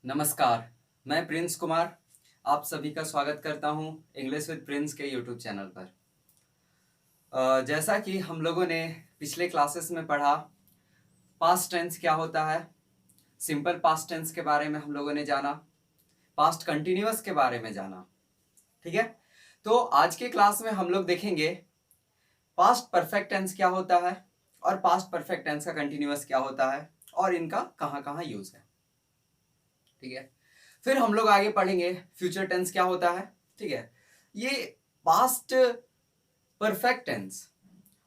नमस्कार, मैं प्रिंस कुमार आप सभी का स्वागत करता हूं इंग्लिश विद प्रिंस के यूट्यूब चैनल पर। जैसा कि हम लोगों ने पिछले क्लासेस में पढ़ा, पास्ट टेंस क्या होता है, सिंपल पास्ट टेंस के बारे में हम लोगों ने जाना, पास्ट कंटिन्यूअस के बारे में जाना। ठीक है, तो आज के क्लास में हम लोग देखेंगे पास्ट परफेक्ट टेंस क्या होता है और पास्ट परफेक्ट टेंस का कंटिन्यूअस क्या होता है और इनका कहाँ कहाँ यूज है। ठीक है, फिर हम लोग आगे पढ़ेंगे फ्यूचर टेंस क्या होता है। ठीक है, ये पास्ट परफेक्ट टेंस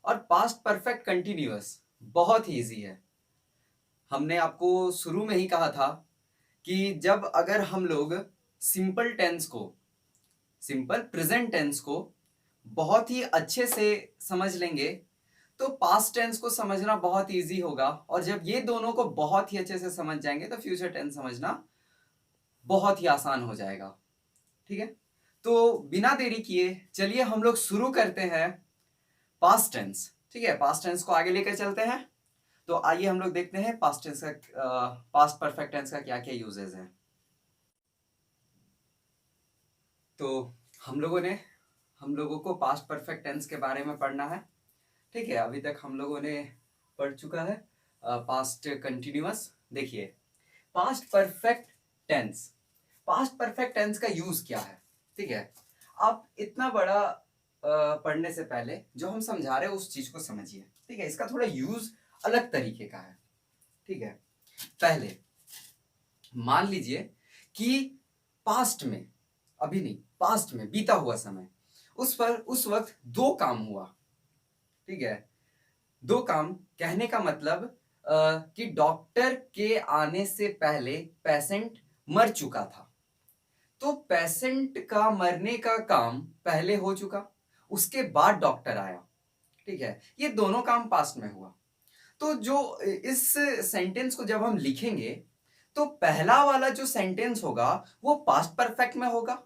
और पास्ट परफेक्ट कंटिन्यूअस बहुत ही इजी है। हमने आपको शुरू में ही कहा था कि जब अगर हम लोग सिंपल टेंस को, सिंपल प्रेजेंट टेंस को बहुत ही अच्छे से समझ लेंगे तो पास्ट टेंस को समझना बहुत इजी होगा, और जब ये दोनों को बहुत ही अच्छे से समझ जाएंगे तो फ्यूचर टेंस समझना बहुत ही आसान हो जाएगा। ठीक है, तो बिना देरी किए चलिए हम लोग शुरू करते हैं पास्ट टेंस। ठीक है, पास्ट टेंस को आगे लेकर चलते हैं। तो आइए हम लोग देखते हैं पास्ट टेंस का, पास्ट परफेक्ट टेंस का क्या क्या यूजेस हैं। तो हम लोगों को पास्ट परफेक्ट टेंस के बारे में पढ़ना है। ठीक है, अभी तक हम लोगों ने पढ़ चुका है पास्ट कंटिन्यूअस। देखिए past perfect tense, past perfect tense का यूज क्या है। ठीक है, आप इतना बड़ा पढ़ने से पहले जो हम समझा रहे हैं उस चीज को समझिए। ठीक है, इसका थोड़ा यूज अलग तरीके का है। ठीक है, पहले मान लीजिए कि पास्ट में, अभी नहीं, पास्ट में बीता हुआ समय, उस वक्त दो काम हुआ। ठीक है, दो काम कहने का मतलब कि डॉक्टर के आने से पहले पेशेंट मर चुका था, तो पेशेंट का मरने का काम पहले हो चुका, उसके बाद डॉक्टर आया। ठीक है, ये दोनों काम पास्ट में हुआ। तो जो इस सेंटेंस को जब हम लिखेंगे तो पहला वाला जो सेंटेंस होगा वो पास्ट परफेक्ट में होगा,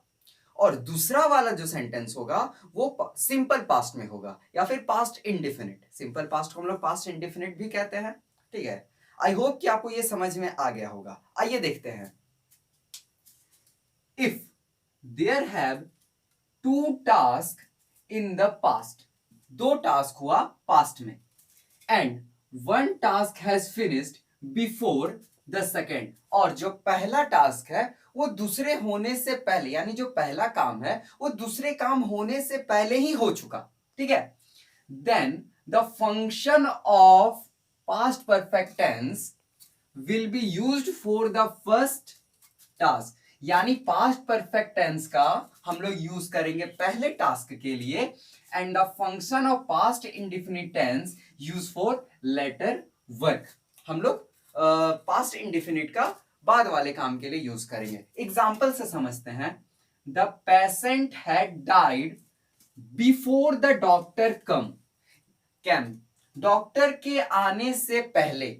और दूसरा वाला जो सेंटेंस होगा वो सिंपल पास्ट में होगा, या फिर पास्ट इंडेफिनिट। सिंपल पास्ट को हम लोग पास्ट इंडेफिनिट भी कहते हैं। ठीक है, आई होप कि आपको ये समझ में आ गया होगा। आइए देखते हैं। If there have two task in the past, दो टास्क हुआ पास्ट में, and one task has finished before the second, और जो पहला टास्क है वो दूसरे होने से पहले, यानी जो पहला काम है वो दूसरे काम होने से पहले ही हो चुका। ठीक है, then the function of past perfect tense will be used for the first task, यानी पास्ट परफेक्ट टेंस का हम लोग यूज करेंगे पहले टास्क के लिए, and the function of past indefinite tense use for later work. हम लोग पास्ट इंडेफिनिट का बाद वाले काम के लिए यूज करेंगे। एग्जाम्पल से समझते हैं। The patient had died before the doctor came, doctor के आने से पहले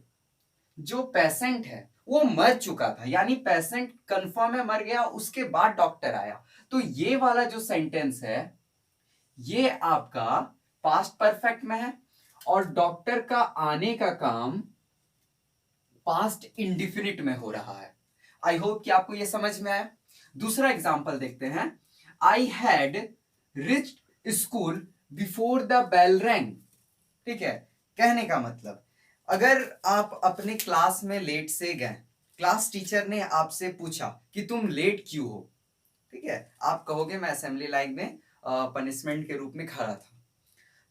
जो पेशेंट है वो मर चुका था, यानी पेशेंट कंफर्म है मर गया, उसके बाद डॉक्टर आया। तो ये वाला जो सेंटेंस है ये आपका पास्ट परफेक्ट में है, और डॉक्टर का आने का काम पास्ट इंडिफिनिट में हो रहा है। आई होप कि आपको ये समझ में आया। दूसरा एग्जांपल देखते हैं। I had reached school before the bell rang. ठीक है, कहने का मतलब अगर आप अपने क्लास में लेट से गए, क्लास टीचर ने आपसे पूछा कि तुम लेट क्यों हो, ठीक है, आप कहोगे मैं असेंबली लाइन में पनिशमेंट के रूप में खड़ा था।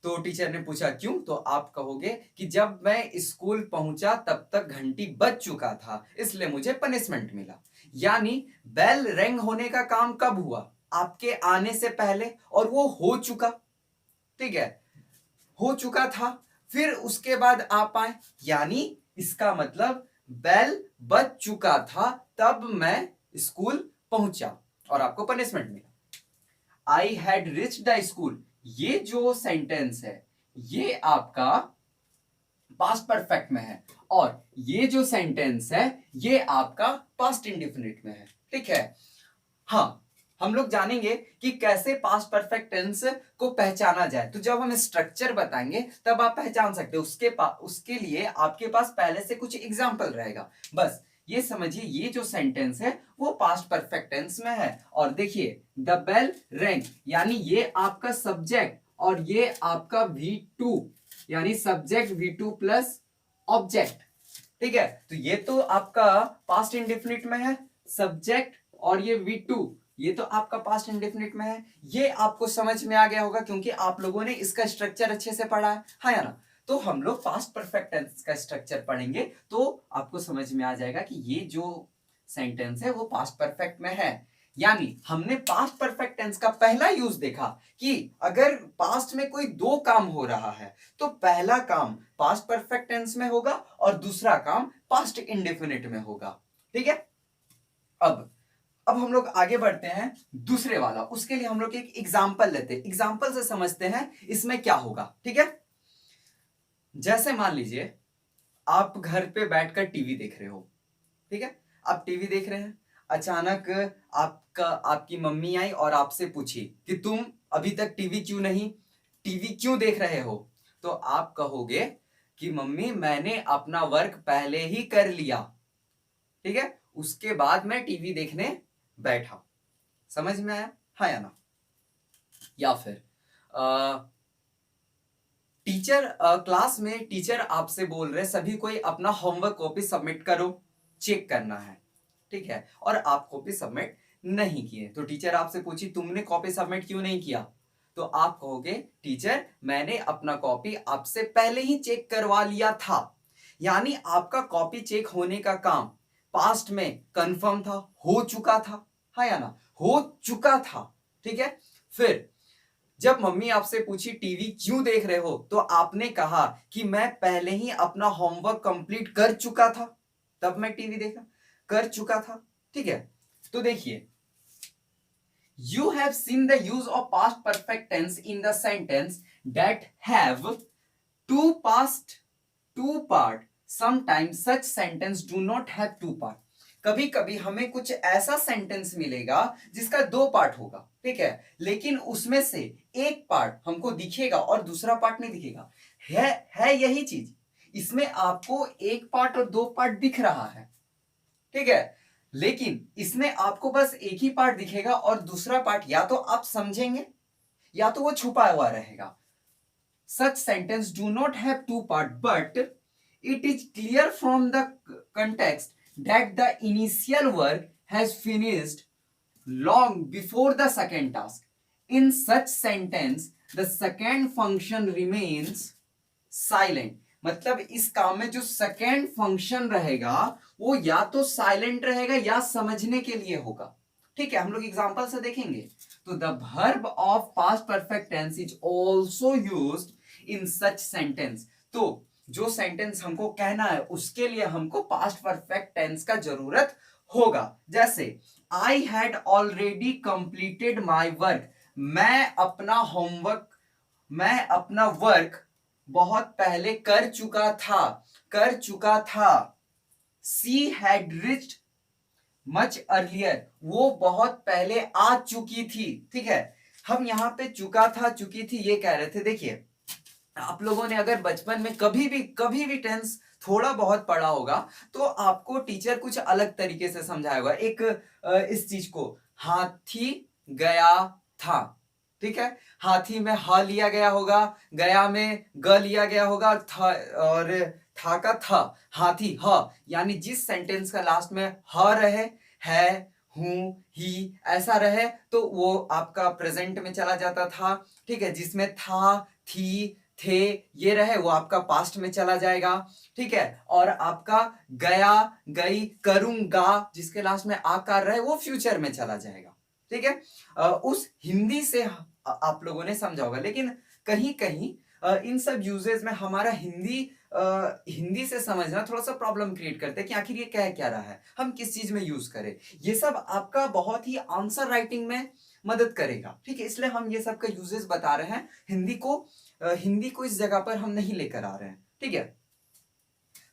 तो टीचर ने पूछा क्यों, तो आप कहोगे कि जब मैं स्कूल पहुंचा तब तक घंटी बज चुका था, इसलिए मुझे पनिशमेंट मिला। यानी बेल रिंग होने का काम कब हुआ, आपके आने से पहले, और वो हो चुका। ठीक है, हो चुका था, फिर उसके बाद आप आए, यानी इसका मतलब बेल बज चुका था तब मैं स्कूल पहुंचा और आपको पनिशमेंट मिला। I had reached the school, ये जो सेंटेंस है ये आपका पास्ट परफेक्ट में है, और ये जो सेंटेंस है ये आपका पास्ट इंडेफिनिट में है। ठीक है, हाँ, हम लोग जानेंगे कि कैसे पास्ट परफेक्ट टेंस को पहचाना जाए। तो जब हम स्ट्रक्चर बताएंगे तब आप पहचान सकते हो। उसके लिए आपके पास पहले से कुछ एग्जाम्पल रहेगा। बस ये समझिए ये जो सेंटेंस है वो पास्ट परफेक्ट टेंस में है। और देखिए द बेल रैंग, यानी ये आपका सब्जेक्ट और ये आपका V2, यानी सब्जेक्ट V2 प्लस ऑब्जेक्ट। ठीक है, तो ये तो आपका पास्ट इंडेफिनिट में है सब्जेक्ट, और ये V2 ये तो आपका पास्ट इंडेफिनिट में है। ये आपको समझ में आ गया होगा क्योंकि आप लोगों ने इसका स्ट्रक्चर अच्छे से पढ़ा है, हाँ या ना। तो हम लोग पास्ट परफेक्ट टेंस का स्ट्रक्चर पढ़ेंगे तो आपको समझ में आ जाएगा कि ये जो सेंटेंस है वो पास्ट परफेक्ट में है। यानी हमने पास्ट परफेक्ट टेंस का पहला यूज देखा कि अगर पास्ट में कोई दो काम हो रहा है तो पहला काम पास्ट परफेक्ट टेंस में होगा और दूसरा काम पास्ट इंडेफिनिट में होगा। ठीक है, अब हम लोग आगे बढ़ते हैं दूसरे वाला। उसके लिए हम लोग एक एग्जाम्पल लेते हैं, एग्जाम्पल से समझते हैं इसमें क्या होगा। ठीक है, जैसे मान लीजिए आप घर पे बैठकर टीवी देख रहे हो। ठीक है, आप टीवी देख रहे हैं, अचानक आपकी मम्मी आई और आपसे पूछी कि तुम अभी तक टीवी क्यों देख रहे हो। तो आप कहोगे कि मम्मी मैंने अपना वर्क पहले ही कर लिया, ठीक है, उसके बाद मैं टीवी देखने बैठा। समझ में आया, हाँ या ना। या फिर क्लास में टीचर आपसे बोल रहे सभी कोई अपना होमवर्क कॉपी सबमिट करो, चेक करना है। ठीक है, और आप कॉपी सबमिट नहीं किए तो टीचर आपसे पूछी तुमने कॉपी सबमिट क्यों नहीं किया। तो आप कहोगे टीचर मैंने अपना कॉपी आपसे पहले ही चेक करवा लिया था। यानी आपका कॉपी चेक होने का काम पास्ट में कंफर्म था, हो चुका था, हाँ या ना, हो चुका था। ठीक है, फिर जब मम्मी आपसे पूछी टीवी क्यों देख रहे हो तो आपने कहा कि मैं पहले ही अपना होमवर्क कंप्लीट कर चुका था, तब मैं टीवी देखा, कर चुका था। ठीक है, तो देखिए you have seen the use of past perfect tense in the sentence that have two part. Sometimes such sentence do not have two part. कभी कभी हमें कुछ ऐसा सेंटेंस मिलेगा जिसका दो पार्ट होगा, ठीक है, लेकिन उसमें से एक पार्ट हमको दिखेगा और दूसरा पार्ट नहीं दिखेगा। है यही चीज, इसमें आपको एक पार्ट और दो पार्ट दिख रहा है, ठीक है, लेकिन इसमें आपको बस एक ही पार्ट दिखेगा और दूसरा पार्ट या तो आप समझेंगे या तो वो छुपा हुआ रहेगा। Such sentence do not have two parts, but it is clear from the context that the initial work has finished long before the second task. In such sentence, the second function remains silent. मतलब इस काम में जो second function रहेगा वो या तो silent रहेगा या समझने के लिए होगा। ठीक है, हम लोग एग्जांपल से देखेंगे। तो the verb of past perfect tense is also used in such sentence. तो जो सेंटेंस हमको कहना है उसके लिए हमको पास्ट परफेक्ट टेंस का जरूरत होगा। जैसे I had already completed my work, मैं अपना वर्क बहुत पहले कर चुका था। She had reached much earlier, वो बहुत पहले आ चुकी थी। ठीक है, हम यहां पे चुकी थी ये कह रहे थे। देखिए आप लोगों ने अगर बचपन में कभी भी टेंस थोड़ा बहुत पढ़ा होगा तो आपको टीचर कुछ अलग तरीके से समझाया होगा। एक इस चीज को हाथी गया था, ठीक है, हाथी में ह लिया गया होगा, गया में ग लिया गया होगा, और था का था, हाथी ह, यानी जिस सेंटेंस का लास्ट में ह रहे, है, हूं, ही ऐसा रहे तो वो आपका प्रेजेंट में चला जाता था। ठीक है, जिसमें था, थी, थे ये रहे वो आपका पास्ट में चला जाएगा। ठीक है, और आपका गया, गई, करूंगा जिसके लास्ट में आकार रहे वो फ्यूचर में चला जाएगा। ठीक है, उस हिंदी से आप लोगों ने समझा होगा, लेकिन कहीं कहीं इन सब यूजेस में हमारा हिंदी से समझना थोड़ा सा प्रॉब्लम क्रिएट करते हैं कि आखिर ये कह क्या रहा है, हम किस चीज में यूज करें। ये सब आपका बहुत ही आंसर राइटिंग में मदद करेगा। ठीक है, इसलिए हम ये सब का यूजेस बता रहे हैं, हिंदी को इस जगह पर हम नहीं लेकर आ रहे हैं। ठीक है,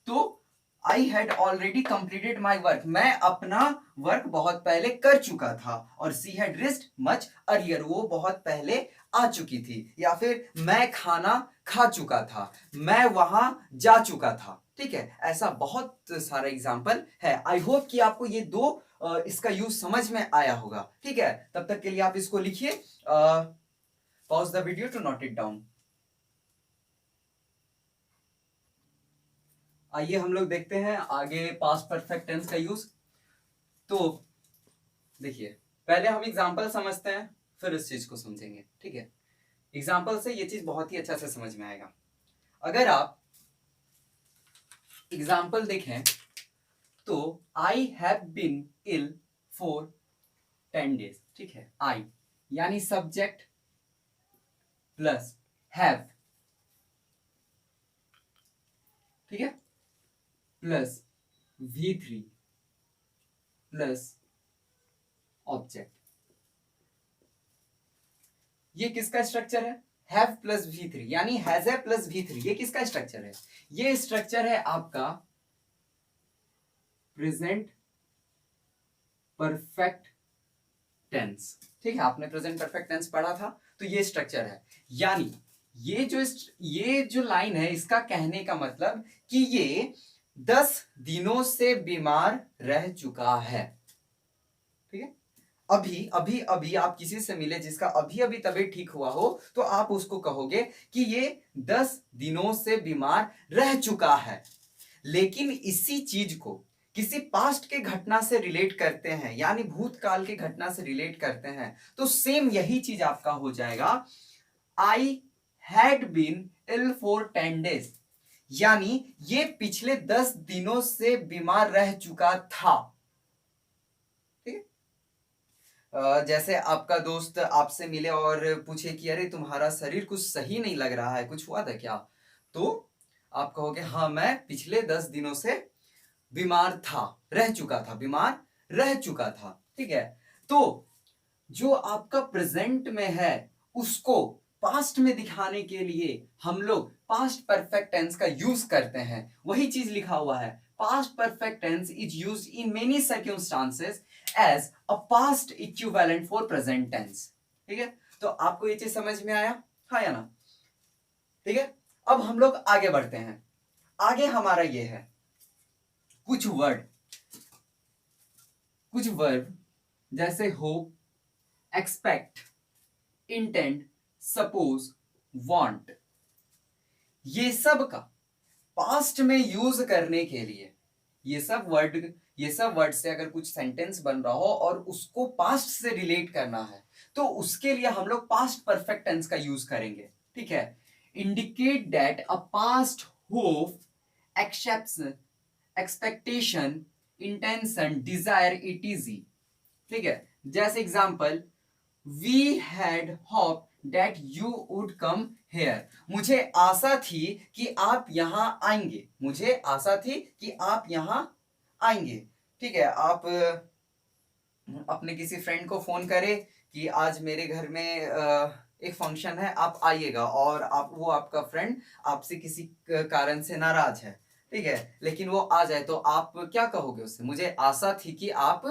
तो आई had already completed my work, मैं अपना वर्क बहुत पहले कर चुका था। और she had wrist much earlier, वो बहुत पहले आ चुकी थी। या फिर मैं खाना खा चुका था, मैं वहां जा चुका था। ठीक है, ऐसा बहुत सारा एग्जाम्पल है। आई होप कि आपको ये दो इसका यूज समझ में आया होगा। ठीक है, तब तक के लिए आप इसको लिखिए, pause the video to note it down. आइए हम लोग देखते हैं आगे पास्ट परफेक्ट टेंस का यूज। तो देखिए, पहले हम एग्जाम्पल समझते हैं, फिर इस चीज को समझेंगे। ठीक है, एग्जाम्पल से ये चीज बहुत ही अच्छा से समझ में आएगा। अगर आप एग्जाम्पल देखें तो I have been ill for 10 days। ठीक है, आई यानी सब्जेक्ट प्लस हैव, ठीक है, प्लस V3 प्लस ऑब्जेक्ट। ये किसका स्ट्रक्चर है? हैव प्लस V3 यानी हैज ए प्लस V3। ये किसका स्ट्रक्चर है? ये स्ट्रक्चर है आपका प्रेजेंट परफेक्ट टेंस। ठीक है, आपने प्रेजेंट परफेक्ट टेंस पढ़ा था, तो ये स्ट्रक्चर है। यानी ये जो लाइन है, इसका कहने का मतलब कि ये 10 दिनों से बीमार रह चुका है। ठीक है, अभी अभी अभी आप किसी से मिले जिसका अभी अभी तबीयत ठीक हुआ हो, तो आप उसको कहोगे कि ये 10 दिनों से बीमार रह चुका है। लेकिन इसी चीज को किसी पास्ट के घटना से रिलेट करते हैं, यानी भूतकाल की घटना से रिलेट करते हैं, तो सेम यही चीज आपका हो जाएगा, I had been ill for 10 days, यानी ये पिछले 10 दिनों से बीमार रह चुका था। ठीक है, जैसे आपका दोस्त आपसे मिले और पूछे कि अरे तुम्हारा शरीर कुछ सही नहीं लग रहा है, कुछ हुआ था क्या? तो आप कहोगे हाँ, मैं पिछले 10 दिनों से बीमार था, रह चुका था, बीमार रह चुका था। ठीक है, तो जो आपका प्रेजेंट में है उसको पास्ट में दिखाने के लिए हम लोग पास्ट परफेक्ट टेंस का यूज करते हैं। वही चीज लिखा हुआ है, past perfect tense is used in many circumstances as a past equivalent for present tense. ठीक है, तो आपको ये चीज समझ में आया, हाँ या ना? ठीक है, अब हम लोग आगे बढ़ते हैं। आगे हमारा ये है कुछ वर्ब जैसे hope, expect, intend, suppose, want. ये सब का पास्ट में यूज करने के लिए ये सब वर्ड से अगर कुछ सेंटेंस बन रहा हो और उसको पास्ट से रिलेट करना है, तो उसके लिए हम लोग पास्ट परफेक्ट टेंस का यूज करेंगे। ठीक है, indicate that a past hope, exception, expectation, intention, desire, etc. ठीक है, जैसे example, we had hope that you would come here, मुझे आशा थी कि आप यहां आएंगे, मुझे आशा थी कि आप यहां आएंगे। ठीक है, आप अपने किसी फ्रेंड को फोन करें कि आज मेरे घर में एक फंक्शन है, आप आइएगा, और वो आपका फ्रेंड आपसे किसी कारण से नाराज है। ठीक है, लेकिन वो आ जाए, तो आप क्या कहोगे उससे? मुझे आशा थी कि आप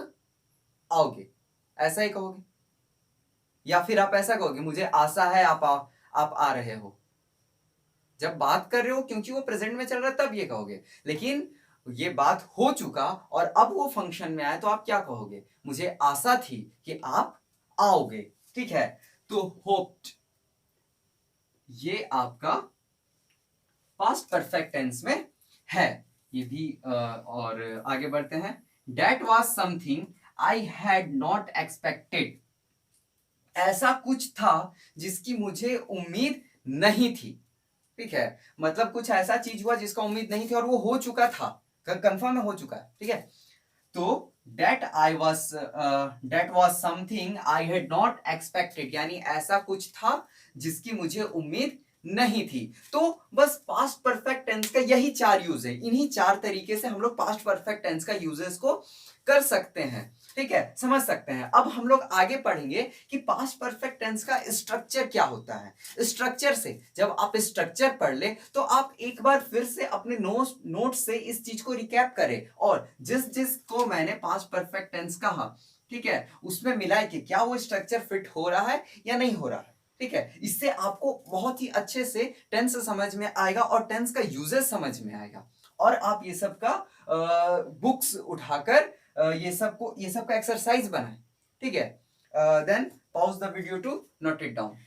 आओगे, ऐसा ही कहोगे? या फिर आप ऐसा कहोगे, मुझे आशा है आप आ रहे हो? जब बात कर रहे हो, क्योंकि वो प्रेजेंट में चल रहा है, तब ये कहोगे। लेकिन ये बात हो चुका और अब वो फंक्शन में आए, तो आप क्या कहोगे? मुझे आशा थी कि आप आओगे। ठीक है, तो होप्ड ये आपका पास्ट परफेक्ट टेंस में है, ये भी। और आगे बढ़ते हैं, that was something I had not expected, ऐसा कुछ था जिसकी मुझे उम्मीद नहीं थी। ठीक है, मतलब कुछ ऐसा चीज हुआ जिसका उम्मीद नहीं थी और वो हो चुका था, कंफर्म हो चुका है। ठीक है, तो that was something I had not expected, यानी ऐसा कुछ था जिसकी मुझे उम्मीद नहीं थी। तो बस पास्ट परफेक्ट टेंस का यही 4 यूज है, इन्हीं 4 तरीके से हम लोग पास्ट परफेक्ट टेंस का यूजेस को कर सकते हैं। ठीक है, समझ सकते हैं। अब हम लोग आगे पढ़ेंगे कि पास्ट परफेक्ट टेंस का स्ट्रक्चर क्या होता है। स्ट्रक्चर से जब आप स्ट्रक्चर पढ़ ले तो आप एक बार फिर से अपने नोट से इस चीज को रिकैप करें और जिस जिस को मैंने पास्ट परफेक्ट टेंस कहा, ठीक है, उसमें मिलाए कि क्या वो स्ट्रक्चर फिट हो रहा है या नहीं हो रहा है। ठीक है, इससे आपको बहुत ही अच्छे से टेंस समझ में आएगा और टेंस का यूजेस समझ में आएगा और आप ये सब का बुक्स उठाकर ये सब का एक्सरसाइज बनाएं। ठीक है, then pause the video to note it down.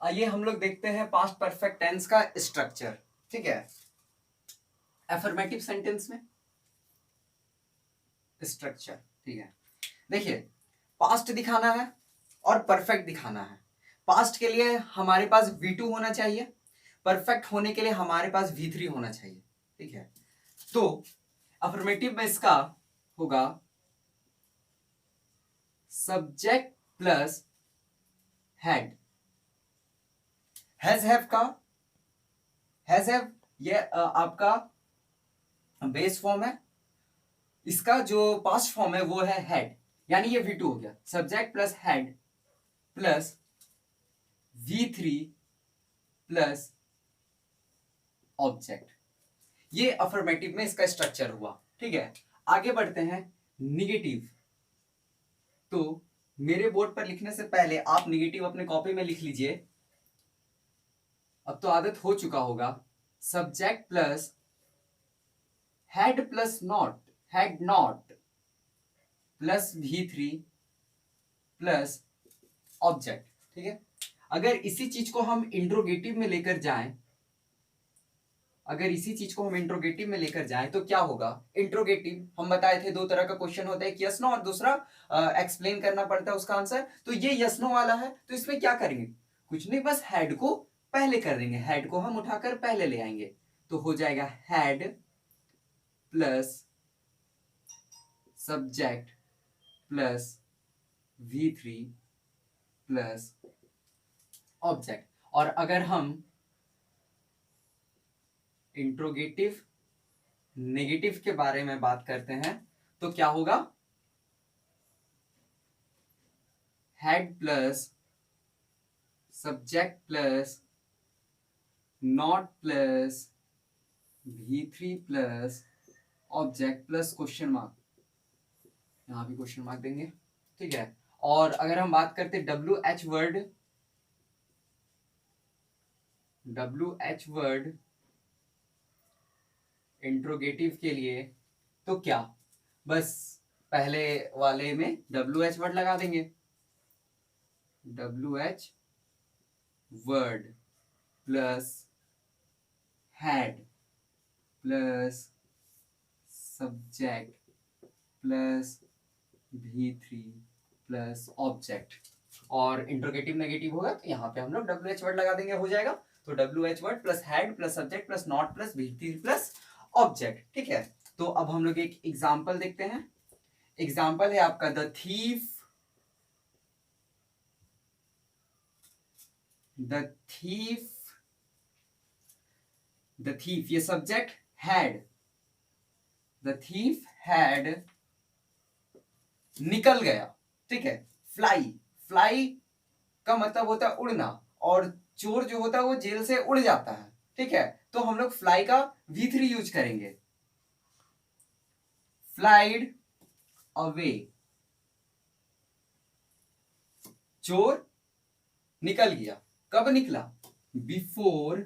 आइए हम लोग देखते हैं पास्ट परफेक्ट टेंस का स्ट्रक्चर। ठीक है, अफर्मेटिव सेंटेंस में स्ट्रक्चर। ठीक है, देखिए पास्ट दिखाना है और परफेक्ट दिखाना है। पास्ट के लिए हमारे पास V2 होना चाहिए, परफेक्ट होने के लिए हमारे पास V3 होना चाहिए। ठीक है, तो अफर्मेटिव में इसका होगा subject plus had. Has have का हैज हैव ये आपका बेस फॉर्म है, इसका जो पास्ट फॉर्म है वो है हैड, यानी ये V2 हो गया। Subject plus had plus V3 plus object, ये अफर्मेटिव में इसका स्ट्रक्चर हुआ। ठीक है, आगे बढ़ते हैं निगेटिव। तो मेरे बोर्ड पर लिखने से पहले आप निगेटिव अपने कॉपी में लिख लीजिए, अब तो आदत हो चुका होगा। Subject plus had plus not, had not plus V3 plus object. ठीक है, अगर इसी चीज को हम इंट्रोगेटिव में लेकर जाएं, तो क्या होगा। इंट्रोगेटिव हम बताए थे 2 तरह का क्वेश्चन होता है, एक यस नो और दूसरा एक्सप्लेन करना पड़ता है उसका आंसर। तो ये यस नो वाला है, तो इसमें क्या करेंगे, कुछ नहीं, बस हेड को पहले कर देंगे, हेड को हम उठाकर पहले ले आएंगे। तो हो जाएगा head plus subject plus V3 plus object. और अगर हम इंट्रोगेटिव नेगेटिव के बारे में बात करते हैं तो क्या होगा, had plus subject plus not plus V3 plus object plus question mark, यहां भी क्वेश्चन मार्क देंगे। ठीक है, और अगर हम बात करते WH वर्ड इंट्रोगेटिव के लिए, तो क्या, बस पहले वाले में WH वर्ड लगा देंगे, WH word plus had plus subject plus V3 plus object. और इंट्रोगेटिव नेगेटिव होगा तो यहाँ पे हम लोग WH वर्ड लगा देंगे, हो जाएगा। तो WH word plus had plus subject plus not plus V3 plus object. ठीक है, तो अब हम लोग एक एग्जाम्पल देखते हैं। एग्जाम्पल है आपका द थीफ ये subject had, the thief had निकल गया। ठीक है, फ्लाई का मतलब होता है उड़ना, और चोर जो होता है वो जेल से उड़ जाता है। ठीक है, तो हम लोग फ्लाई का V3 यूज करेंगे, फ्लाइड अवे। चोर निकल गया, कब निकला, बिफोर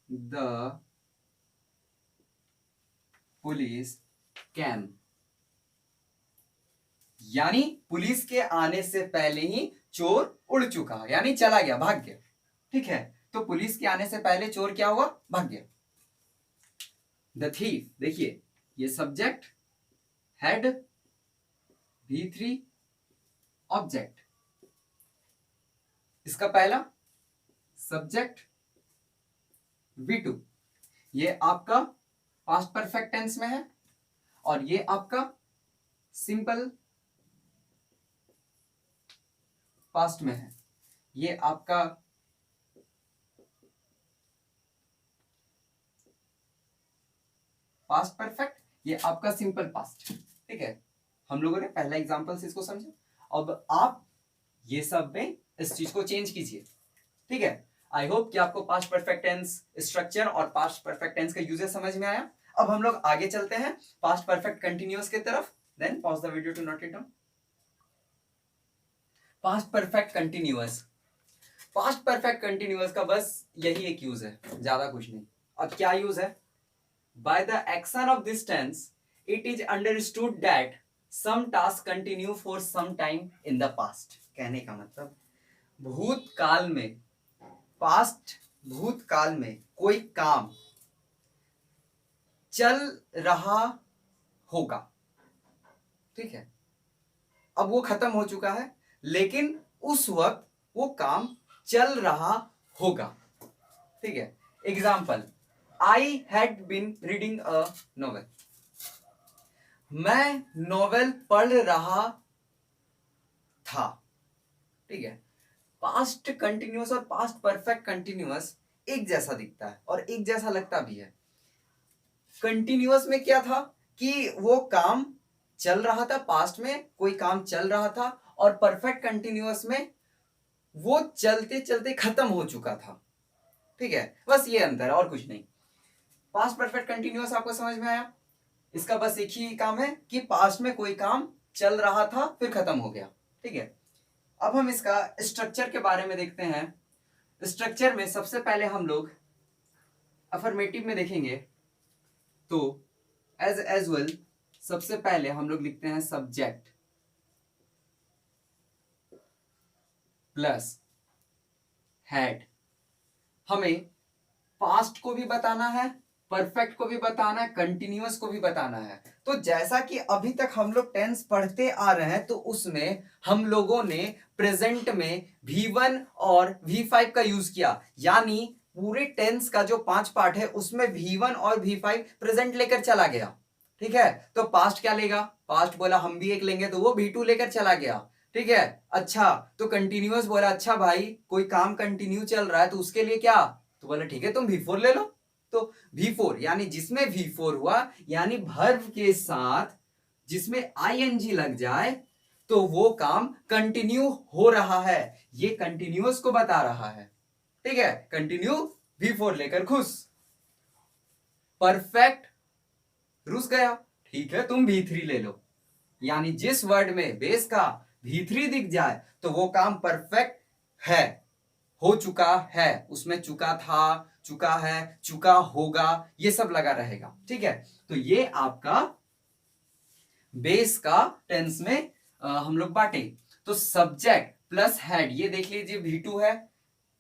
द पुलिस कैम, यानी पुलिस के आने से पहले ही चोर उड़ चुका, यानी चला गया, भाग गया। ठीक है, तो पुलिस के आने से पहले चोर क्या हुआ, भाग गया। द थीफ, देखिए ये सब्जेक्ट हैड V3 ऑब्जेक्ट, इसका पहला सब्जेक्ट V2, ये आपका पास्ट परफेक्ट टेंस में है और ये आपका सिंपल पास्ट में है। ये आपका पास्ट परफेक्ट, ये आपका सिंपल पास्ट। ठीक है, हम लोगों ने पहला एग्जांपल से इसको समझा। अब आप ये सब में इस चीज को चेंज कीजिए। ठीक है, आई होप कि आपको पास्ट परफेक्ट टेंस स्ट्रक्चर और पास्ट परफेक्ट टेंस का यूजेस समझ में आया। अब हम लोग आगे चलते हैं पास्ट परफेक्ट कंटिन्यूअस की तरफ। Then pause the video to note it down. Past perfect continuous, past perfect continuous का बस यही एक यूज है, ज्यादा कुछ नहीं। अब क्या यूज है? By the action of this tense, it is understood that some task continue for some time in the past. कहने का मतलब भूतकाल में, पास्ट भूतकाल में कोई काम चल रहा होगा। ठीक है, अब वो खत्म हो चुका है, लेकिन उस वक्त वो काम चल रहा होगा। ठीक है, example, I had been reading a novel. मैं नॉवेल पढ़ रहा था। ठीक है, पास्ट कंटिन्यूअस और पास्ट परफेक्ट कंटिन्यूअस एक जैसा दिखता है और एक जैसा लगता भी है। कंटिन्यूअस में क्या था कि वो काम चल रहा था, पास्ट में कोई काम चल रहा था, और परफेक्ट कंटिन्यूअस में वो चलते चलते खत्म हो चुका था। ठीक है, बस ये अंतर है और कुछ नहीं। पास्ट परफेक्ट कंटिन्यूअस आपको समझ में आया? इसका बस एक ही काम है कि पास्ट में कोई काम चल रहा था फिर खत्म हो गया। ठीक है, अब हम इसका स्ट्रक्चर के बारे में देखते हैं। स्ट्रक्चर में सबसे पहले हम लोग अफर्मेटिव में देखेंगे तो एज वेल सबसे पहले हम लोग लिखते हैं सब्जेक्ट प्लस हैड। हमें पास्ट को भी बताना है, परफेक्ट को भी बताना है, कंटिन्यूअस को भी बताना है। तो जैसा कि अभी तक हम लोग टेंस पढ़ते आ रहे हैं, तो उसमें हम लोगों ने प्रेजेंट में V1 और V5 का यूज किया, यानी पूरे टेंस का जो 5 पार्ट है उसमें V1 और V5 प्रेजेंट लेकर चला गया। ठीक है, तो पास्ट क्या लेगा? पास्ट बोला हम भी एक लेंगे, तो वो V2 लेकर चला गया। ठीक है, अच्छा, तो कंटिन्यूअस बोला अच्छा भाई कोई काम कंटिन्यू चल रहा है तो उसके लिए क्या? तो बोला ठीक है तुम V4 ले लो। तो V4 यानी जिसमें V4 हुआ, यानी वर्ब के साथ जिसमें ING लग जाए तो वो काम कंटिन्यू हो रहा है, ये कंटिन्यूअस को बता रहा है। ठीक है, कंटिन्यू V4 लेकर खुश। परफेक्ट रुस गया, ठीक है तुम V3 ले लो, यानी जिस वर्ड में बेस का V3 दिख जाए तो वो काम परफेक्ट है, हो चुका है, उसमें चुका था, चुका है, चुका होगा, ये सब लगा रहेगा। ठीक है, तो ये आपका बेस का टेंस में हम लोग बांटे। तो सब्जेक्ट प्लस हेड, ये देख लीजिए V2 है,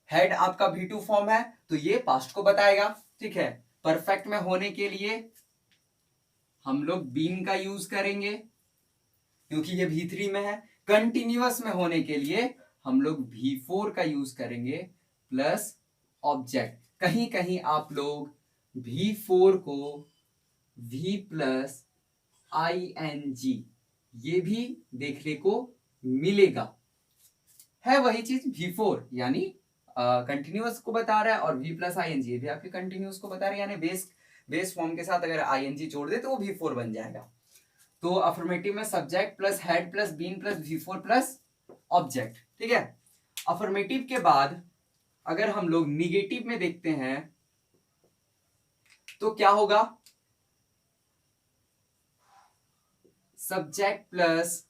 हेड आपका V2 फॉर्म है, तो ये पास्ट को बताएगा। ठीक है, परफेक्ट में होने के लिए हम लोग बीन का यूज करेंगे क्योंकि ये V3 में है। कंटिन्यूअस में होने के लिए हम लोग V4 का यूज करेंगे प्लस ऑब्जेक्ट। कहीं कहीं आप लोग V4 को V प्लस ING ये भी देखने को मिलेगा, है वही चीज। V4 यानी कंटिन्यूअस को बता रहा है और V प्लस ING ये भी आपके कंटिन्यूअस को बता रहा है, यानी बेस फॉर्म के साथ अगर ING जोड़ दे तो वो V4 बन जाएगा। तो अफर्मेटिव में subject plus had plus been plus V4 plus object. ठीक है, अफर्मेटिव के बाद अगर हम लोग निगेटिव में देखते हैं तो क्या होगा? Subject plus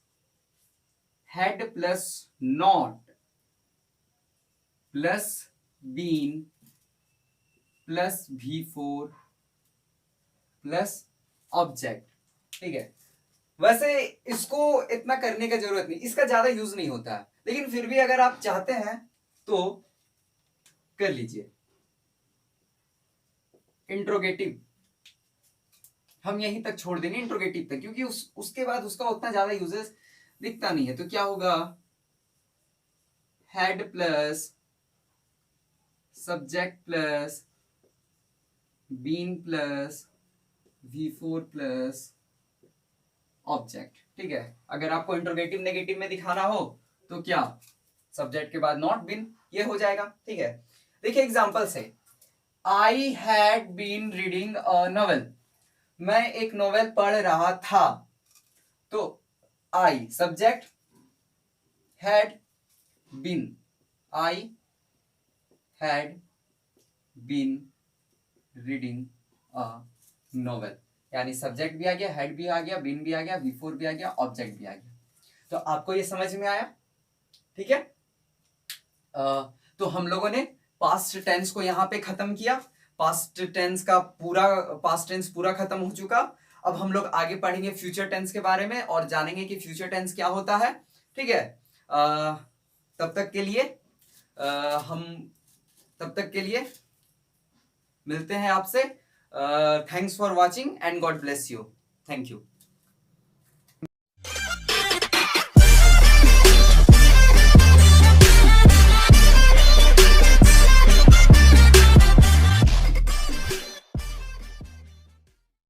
had plus not plus been plus V4 plus object. ठीक है, वैसे इसको इतना करने का जरूरत नहीं, इसका ज्यादा यूज नहीं होता है, लेकिन फिर भी अगर आप चाहते हैं तो कर लीजिए। इंट्रोगेटिव हम यहीं तक छोड़ देंगे, इंट्रोगेटिव तक, क्योंकि उसके बाद उसका उतना ज्यादा यूजेस दिखता नहीं है। तो क्या होगा? Had plus subject plus been plus V4 plus object. ठीक है, अगर आपको इंट्रोगेटिव नेगेटिव में दिखाना हो तो क्या? सब्जेक्ट के बाद नॉट बीन, ये हो जाएगा। ठीक है, देखिए एग्जांपल से, I had been reading a novel, मैं एक नॉवेल पढ़ रहा था, तो I subject, had been, I had been reading a novel, यानी सब्जेक्ट भी आ गया, हेड भी आ गया, बीन भी आ गया, बिफोर भी आ गया, ऑब्जेक्ट भी आ गया। तो आपको ये समझ में आया? ठीक है, तो हम लोगों ने पास्ट टेंस को यहां पे खत्म किया, पास्ट टेंस का पूरा, पास्ट टेंस पूरा खत्म हो चुका। अब हम लोग आगे पढ़ेंगे फ्यूचर टेंस के बारे में और जानेंगे कि फ्यूचर टेंस क्या होता है। ठीक है, तब तक के लिए हम तब तक के लिए मिलते हैं आपसे। Thanks for watching and God bless you. Thank you.